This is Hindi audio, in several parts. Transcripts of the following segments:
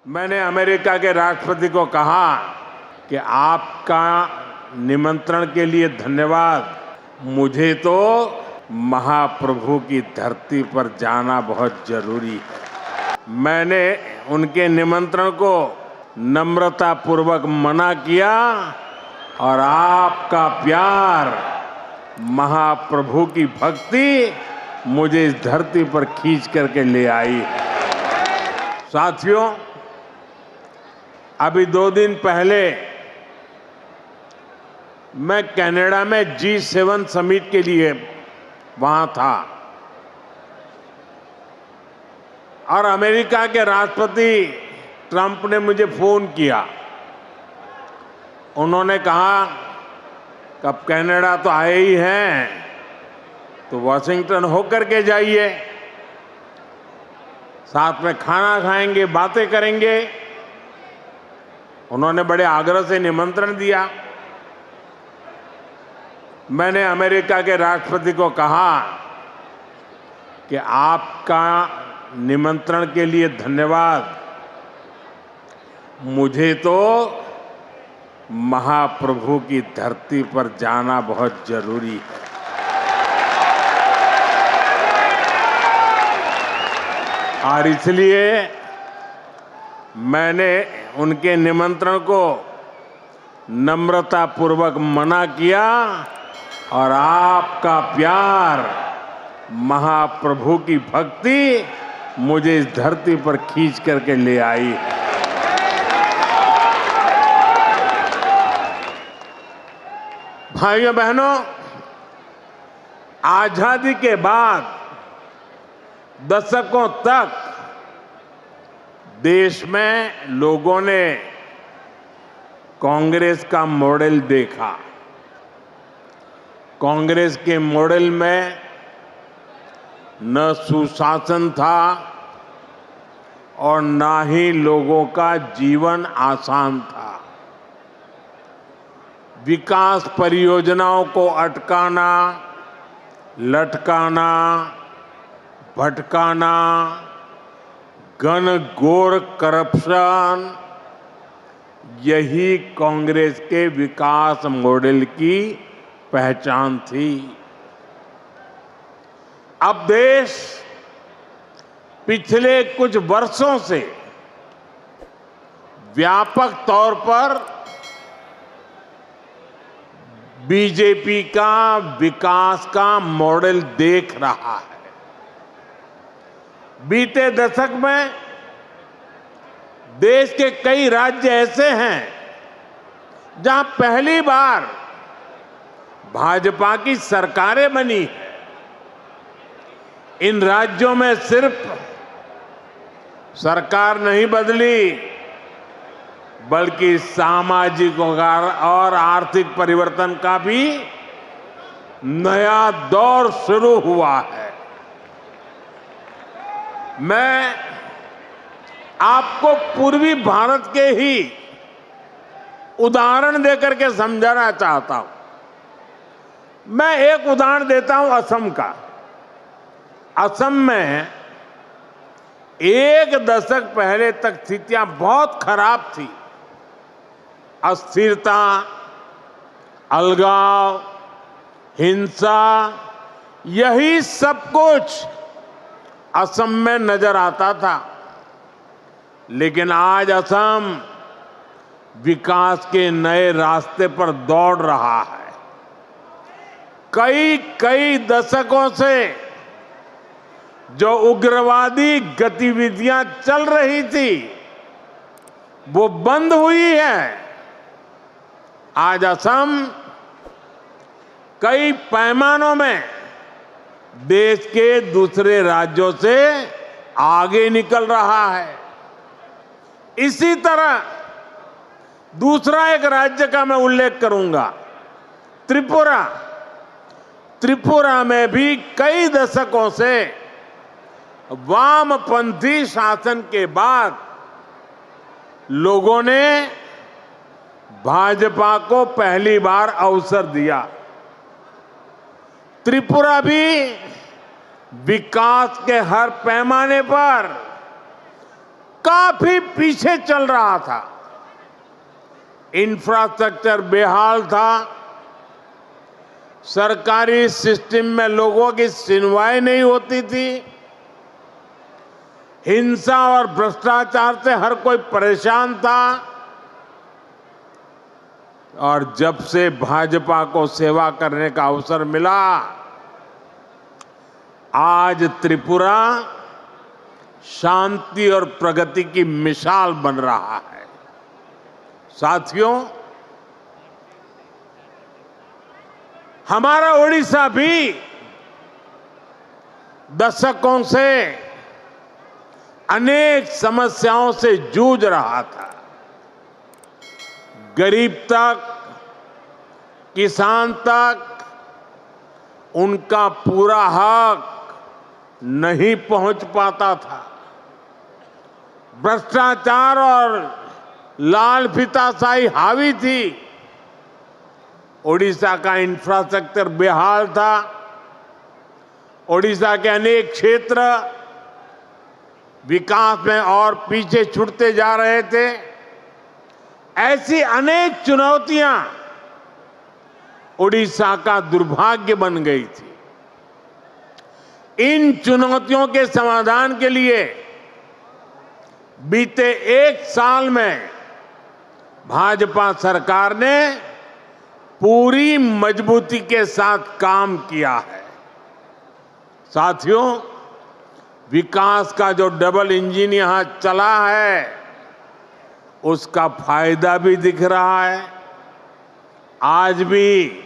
मैंने अमेरिका के राष्ट्रपति को कहा कि आपका निमंत्रण के लिए धन्यवाद। मुझे तो महाप्रभु की धरती पर जाना बहुत जरूरी है। मैंने उनके निमंत्रण को नम्रतापूर्वक मना किया और आपका प्यार, महाप्रभु की भक्ति मुझे इस धरती पर खींच करके ले आई। साथियों, अभी 2 दिन पहले मैं कनाडा में G7 समिट के लिए वहां था और अमेरिका के राष्ट्रपति ट्रंप ने मुझे फोन किया। उन्होंने कहा कि अब कनाडा तो आए ही हैं, तो वॉशिंगटन होकर के जाइए, साथ में खाना खाएंगे, बातें करेंगे। उन्होंने बड़े आग्रह से निमंत्रण दिया। मैंने अमेरिका के राष्ट्रपति को कहा कि आपका निमंत्रण के लिए धन्यवाद। मुझे तो महाप्रभु की धरती पर जाना बहुत जरूरी है। और इसलिए मैंने उनके निमंत्रण को नम्रतापूर्वक मना किया और आपका प्यार, महाप्रभु की भक्ति मुझे इस धरती पर खींच करके ले आई। भाइयों बहनों, आजादी के बाद दशकों तक देश में लोगों ने कांग्रेस का मॉडल देखा। कांग्रेस के मॉडल में न सुशासन था और न ही लोगों का जीवन आसान था। विकास परियोजनाओं को अटकाना, लटकाना, भटकाना, घनघोर करप्शन, यही कांग्रेस के विकास मॉडल की पहचान थी। अब देश पिछले कुछ वर्षों से व्यापक तौर पर बीजेपी का विकास का मॉडल देख रहा है। बीते दशक में देश के कई राज्य ऐसे हैं जहां पहली बार भाजपा की सरकारें बनी है। इन राज्यों में सिर्फ सरकार नहीं बदली, बल्कि सामाजिक और आर्थिक परिवर्तन का भी नया दौर शुरू हुआ है। मैं आपको पूर्वी भारत के ही उदाहरण देकर के समझाना चाहता हूं। मैं एक उदाहरण देता हूं असम का। असम में 1 दशक पहले तक स्थितियां बहुत खराब थी। अस्थिरता, अलगाव, हिंसा, यही सब कुछ असम में नजर आता था। लेकिन आज असम विकास के नए रास्ते पर दौड़ रहा है। कई दशकों से जो उग्रवादी गतिविधियां चल रही थी, वो बंद हुई है। आज असम कई पैमानों में देश के दूसरे राज्यों से आगे निकल रहा है। इसी तरह दूसरा एक राज्य का मैं उल्लेख करूंगा, त्रिपुरा। त्रिपुरा में भी कई दशकों से वामपंथी शासन के बाद लोगों ने भाजपा को पहली बार अवसर दिया। त्रिपुरा भी विकास के हर पैमाने पर काफी पीछे चल रहा था। इंफ्रास्ट्रक्चर बेहाल था, सरकारी सिस्टम में लोगों की सुनवाई नहीं होती थी, हिंसा और भ्रष्टाचार से हर कोई परेशान था। और जब से भाजपा को सेवा करने का अवसर मिला, आज त्रिपुरा शांति और प्रगति की मिसाल बन रहा है। साथियों, हमारा ओडिशा भी दशकों से अनेक समस्याओं से जूझ रहा था। गरीब तक, किसान तक उनका पूरा हक नहीं पहुंच पाता था। भ्रष्टाचार और लाल फीताशाही हावी थी। ओडिशा का इंफ्रास्ट्रक्चर बेहाल था। ओडिशा के अनेक क्षेत्र विकास में और पीछे छूटते जा रहे थे। ऐसी अनेक चुनौतियां ओडिशा का दुर्भाग्य बन गई थी। इन चुनौतियों के समाधान के लिए बीते एक साल में भाजपा सरकार ने पूरी मजबूती के साथ काम किया है। साथियों, विकास का जो डबल इंजन यहां चला है, उसका फायदा भी दिख रहा है। आज भी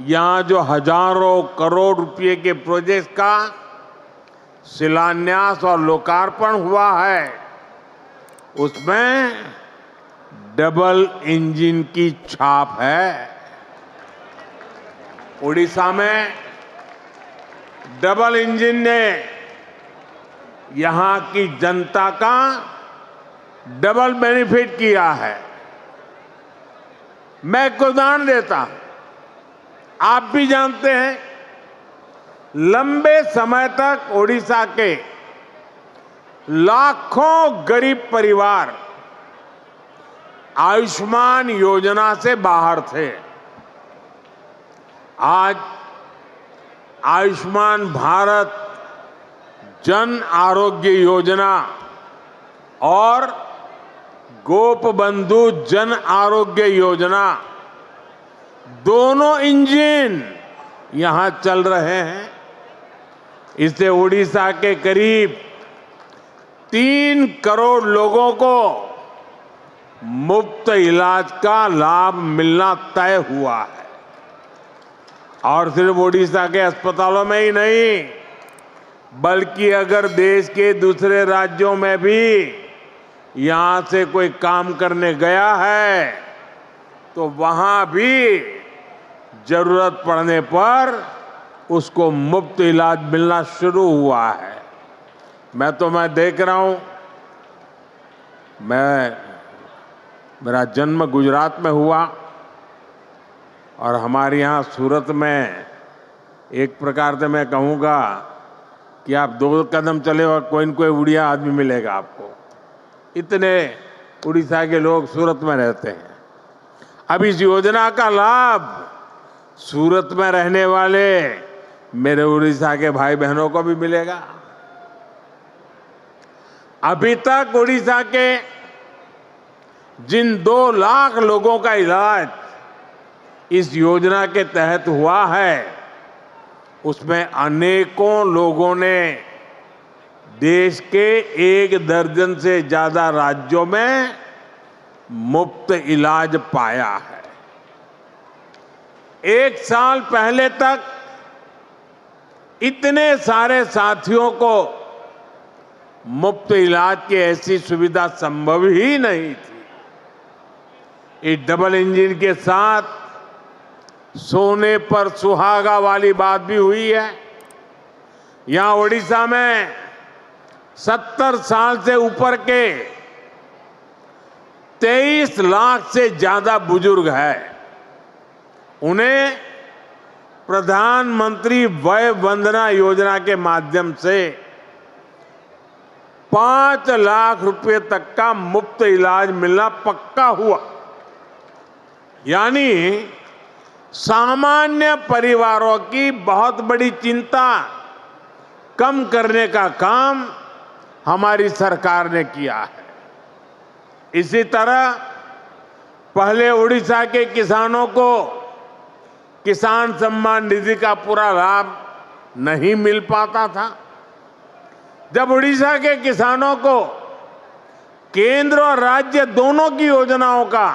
यहां जो हजारों करोड़ रुपए के प्रोजेक्ट का शिलान्यास और लोकार्पण हुआ है, उसमें डबल इंजन की छाप है। ओडिशा में डबल इंजन ने यहां की जनता का डबल बेनिफिट किया है। मैं एक उदाहरण देता हूं। आप भी जानते हैं, लंबे समय तक ओडिशा के लाखों गरीब परिवार आयुष्मान योजना से बाहर थे। आज आयुष्मान भारत जन आरोग्य योजना और गोपबंधु जन आरोग्य योजना, दोनों इंजन यहां चल रहे हैं। इससे ओडिशा के करीब 3 करोड़ लोगों को मुफ्त इलाज का लाभ मिलना तय हुआ है। और सिर्फ ओडिशा के अस्पतालों में ही नहीं, बल्कि अगर देश के दूसरे राज्यों में भी यहां से कोई काम करने गया है, तो वहां भी जरूरत पड़ने पर उसको मुफ्त इलाज मिलना शुरू हुआ है। मैं देख रहा हूं, मेरा जन्म गुजरात में हुआ और हमारे यहाँ सूरत में एक प्रकार से मैं कहूँगा कि आप 2 कदम चले और कोई न कोई उड़िया आदमी मिलेगा आपको। इतने उड़ीसा के लोग सूरत में रहते हैं। अब इस योजना का लाभ सूरत में रहने वाले मेरे उड़ीसा के भाई बहनों को भी मिलेगा। अभी तक उड़ीसा के जिन 2 लाख लोगों का इलाज इस योजना के तहत हुआ है, उसमें अनेकों लोगों ने देश के 1 दर्जन से ज्यादा राज्यों में मुफ्त इलाज पाया है। 1 साल पहले तक इतने सारे साथियों को मुफ्त इलाज की ऐसी सुविधा संभव ही नहीं थी। इस डबल इंजन के साथ सोने पर सुहागा वाली बात भी हुई है। यहां ओडिशा में 70 साल से ऊपर के 23 लाख से ज्यादा बुजुर्ग हैं। उन्हें प्रधानमंत्री वय वंदना योजना के माध्यम से 5 लाख रुपए तक का मुफ्त इलाज मिलना पक्का हुआ। यानी सामान्य परिवारों की बहुत बड़ी चिंता कम करने का काम हमारी सरकार ने किया है। इसी तरह पहले उड़ीसा के किसानों को किसान सम्मान निधि का पूरा लाभ नहीं मिल पाता था। जब उड़ीसा के किसानों को केंद्र और राज्य दोनों की योजनाओं का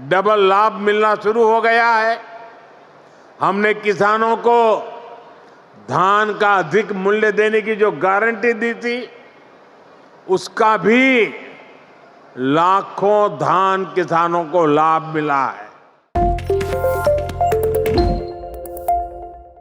डबल लाभ मिलना शुरू हो गया है, हमने किसानों को धान का अधिक मूल्य देने की जो गारंटी दी थी, उसका भी लाखों धान किसानों को लाभ मिला है।